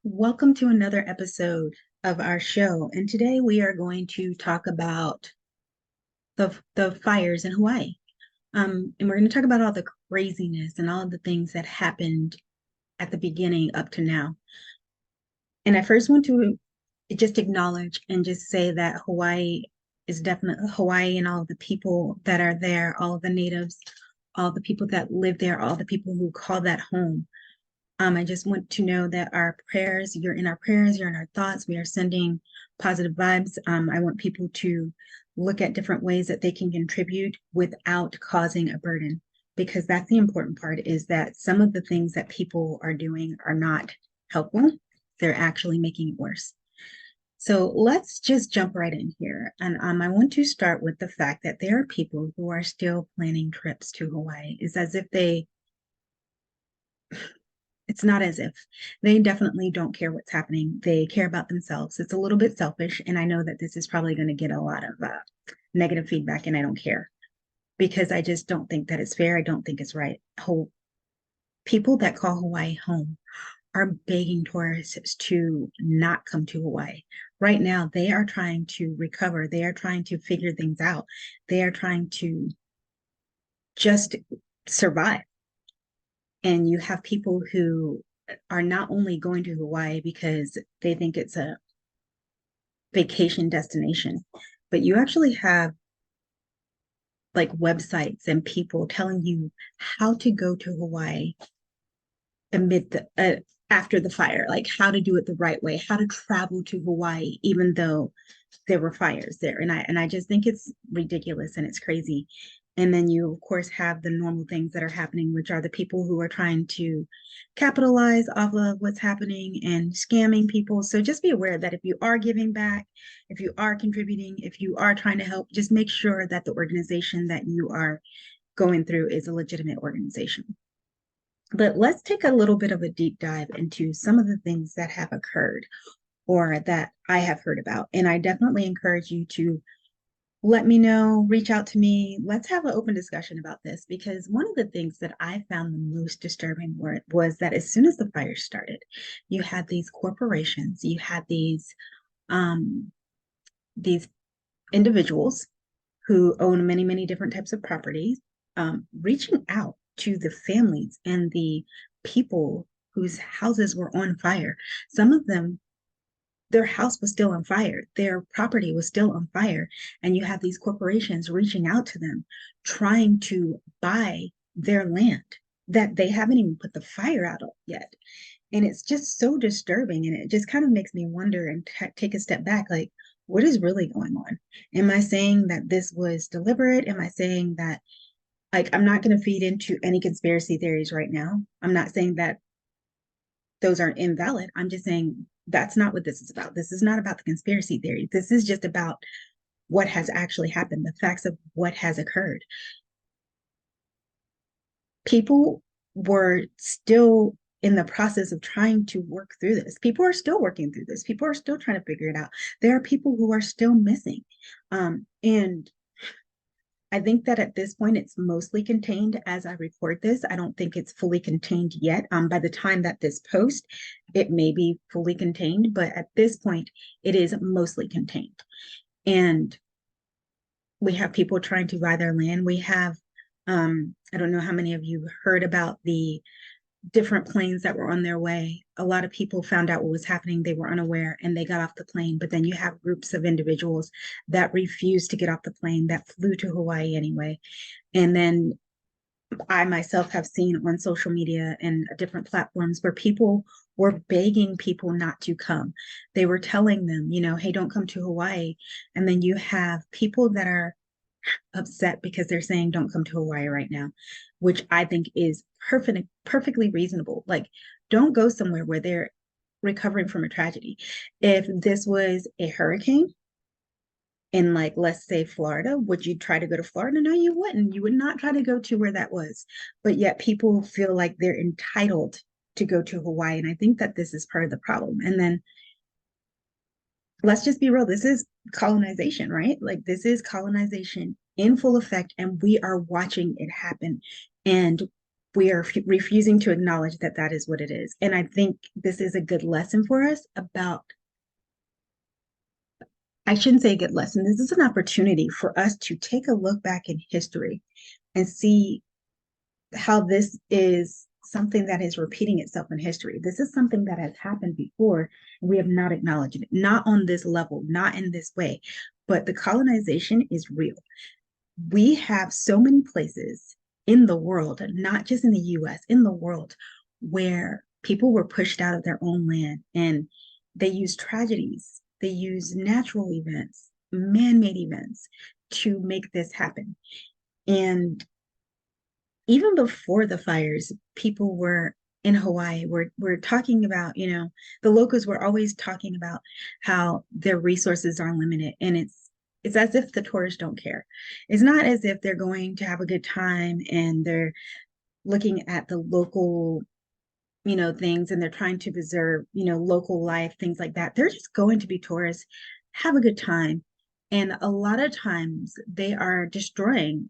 Welcome to another episode of our show. And today we are going to talk about the fires in Hawaii. And we're going to talk about all the craziness and all the things that happened at the beginning up to now. And I first want to just acknowledge and just say that Hawaii is definitely Hawaii, and all of the people that are there, all of the natives, all the people that live there, all the people who call that home. I just want to know that our prayers, you're in our prayers, you're in our thoughts. We are sending positive vibes. I want people to look at different ways that they can contribute without causing a burden, because that's the important part, is that some of the things that people are doing are not helpful. They're actually making it worse. So let's just jump right in here. And I want to start with the fact that there are people who are still planning trips to Hawaii. It's as if it's not as if they definitely don't care what's happening. They care about themselves. It's a little bit selfish. And I know that this is probably going to get a lot of negative feedback, and I don't care because I just don't think that it's fair. I don't think it's right. People that call Hawaii home are begging tourists to not come to Hawaii. Right now, they are trying to recover. They are trying to figure things out. They are trying to just survive. And you have people who are not only going to Hawaii because they think it's a vacation destination, but you actually have like websites and people telling you how to go to Hawaii amid the after the fire, like how to do it the right way, how to travel to Hawaii, even though there were fires there. And I just think it's ridiculous and it's crazy. And then you of course have the normal things that are happening, which are the people who are trying to capitalize off of what's happening and scamming people. So just be aware that if you are giving back, if you are contributing, if you are trying to help, just make sure that the organization that you are going through is a legitimate organization. But let's take a little bit of a deep dive into some of the things that have occurred or that I have heard about. And I definitely encourage you to let me know, reach out to me. Let's have an open discussion about this, because one of the things that I found the most disturbing was that as soon as the fire started, you had these corporations, you had these individuals who own many, many different types of properties, reaching out to the families and the people whose houses were on fire. Some of them, their house was still on fire, their property was still on fire, and you have these corporations reaching out to them, trying to buy their land that they haven't even put the fire out yet. And it's just so disturbing, and it just kind of makes me wonder and take a step back, like, what is really going on? Am I saying that this was deliberate? Am I saying that, like, I'm not going to feed into any conspiracy theories right now. I'm not saying that those aren't invalid. I'm just saying that's not what this is about. This is not about the conspiracy theory. This is just about what has actually happened, the facts of what has occurred. People were still in the process of trying to work through this. People are still working through this. People are still trying to figure it out. There are people who are still missing. And I think that at this point, it's mostly contained as I record this. I don't think it's fully contained yet. By the time that this post, it may be fully contained, but at this point, it is mostly contained. And we have people trying to buy their land. We have, I don't know how many of you heard about the different planes that were on their way. A lot of people found out what was happening. They were unaware and they got off the plane. But then you have groups of individuals that refused to get off the plane, that flew to Hawaii anyway. And then I myself have seen on social media and different platforms where people were begging people not to come. They were telling them, hey, don't come to Hawaii. And then you have people that are upset because they're saying don't come to Hawaii right now, which I think is perfectly reasonable. Like, don't go somewhere where they're recovering from a tragedy. If this was a hurricane in, like, let's say Florida, would you try to go to Florida? No, you wouldn't. You would not try to go to where that was. But yet people feel like they're entitled to go to Hawaii. And I think that this is part of the problem. And then let's just be real. This is colonization, right? Like, this is colonization in full effect, and we are watching it happen. And we are refusing to acknowledge that that is what it is. And I think this is a good lesson for us about, I shouldn't say a good lesson. This is an opportunity for us to take a look back in history and see how this is something that is repeating itself in history. This is something that has happened before. And we have not acknowledged it, not on this level, not in this way, but the colonization is real. We have so many places in the world, not just in the US, in the world, where people were pushed out of their own land and they use tragedies, they use natural events, man-made events to make this happen. And even before the fires, people were in Hawaii, we're talking about, the locals were always talking about how their resources are limited. And it's as if the tourists don't care. It's not as if they're going to have a good time and they're looking at the local, things, and they're trying to preserve, local life, things like that. They're just going to be tourists, have a good time. And a lot of times they are destroying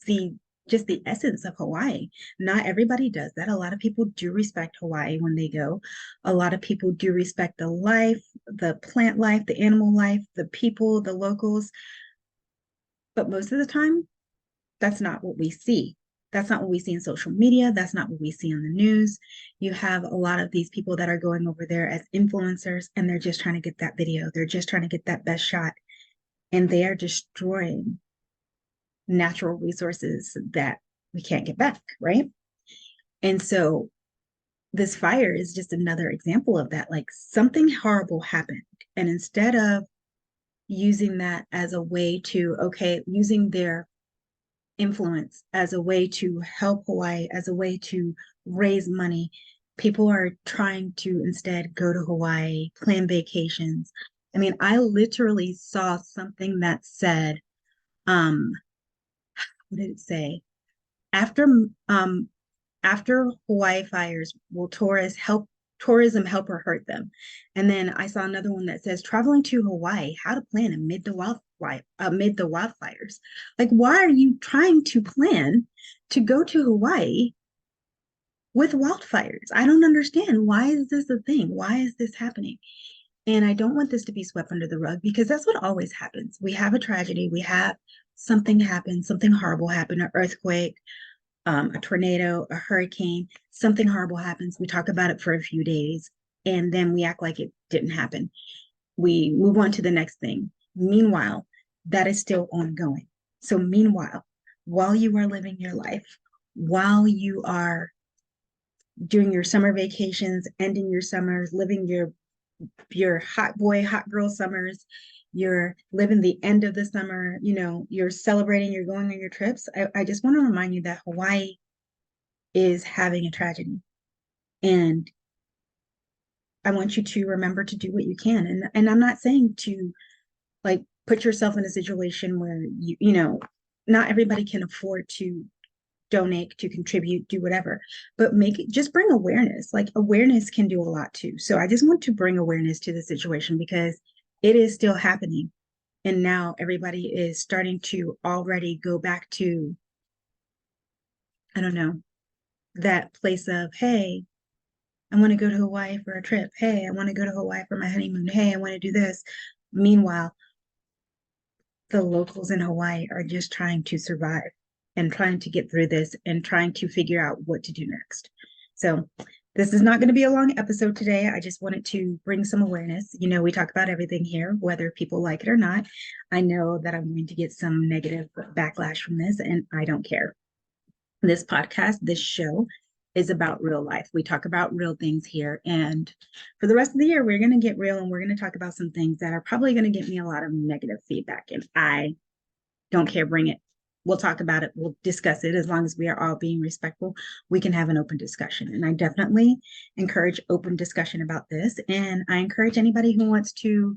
the just the essence of Hawaii. Not everybody does that. A lot of people do respect Hawaii when they go. A lot of people do respect the life, the plant life, the animal life, the people, the locals. But most of the time, that's not what we see. That's not what we see in social media. That's not what we see on the news. You have a lot of these people that are going over there as influencers, and they're just trying to get that video. They're just trying to get that best shot. And they are destroying natural resources that we can't get back, right? And so this fire is just another example of that. Like, something horrible happened. And instead of using that as a way to, okay, using their influence as a way to help Hawaii, as a way to raise money, people are trying to instead go to Hawaii, plan vacations. I mean, I literally saw something that said, what did it say? After um after Hawaii fires, will tourism help or hurt them? And then I saw another one that says traveling to Hawaii, how to plan amid the wildfires. Like, why are you trying to plan to go to Hawaii with wildfires? I don't understand. Why is this a thing? Why is this happening? And I don't want this to be swept under the rug, because that's what always happens. We have a tragedy, we have something happen, something horrible happen, an earthquake, a tornado, a hurricane, something horrible happens. We talk about it for a few days, and then we act like it didn't happen. We move on to the next thing. Meanwhile, that is still ongoing. So meanwhile, while you are living your life, while you are doing your summer vacations, ending your summers, living your hot boy, hot girl summers, you're living the end of the summer, you're celebrating, you're going on your trips. I just want to remind you that Hawaii is having a tragedy. And I want you to remember to do what you can. And I'm not saying to, like, put yourself in a situation where not everybody can afford to donate, to contribute, do whatever, but just bring awareness. Like, awareness can do a lot too. So I just want to bring awareness to the situation, because it is still happening. And now everybody is starting to already go back to, I don't know, that place of, hey, I want to go to Hawaii for a trip. Hey, I want to go to Hawaii for my honeymoon. Hey, I want to do this. Meanwhile, the locals in Hawaii are just trying to survive and trying to get through this and trying to figure out what to do next. So this is not going to be a long episode today. I just wanted to bring some awareness. We talk about everything here, whether people like it or not. I know that I'm going to get some negative backlash from this, and I don't care. This podcast, this show, is about real life. We talk about real things here. And for the rest of the year, we're going to get real, and we're going to talk about some things that are probably going to get me a lot of negative feedback. And I don't care. Bring it. We'll talk about it. We'll discuss it. As long as we are all being respectful, we can have an open discussion. And I definitely encourage open discussion about this. And I encourage anybody who wants to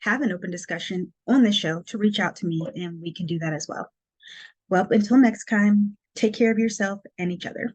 have an open discussion on this show to reach out to me, and we can do that as well. Well, until next time, take care of yourself and each other.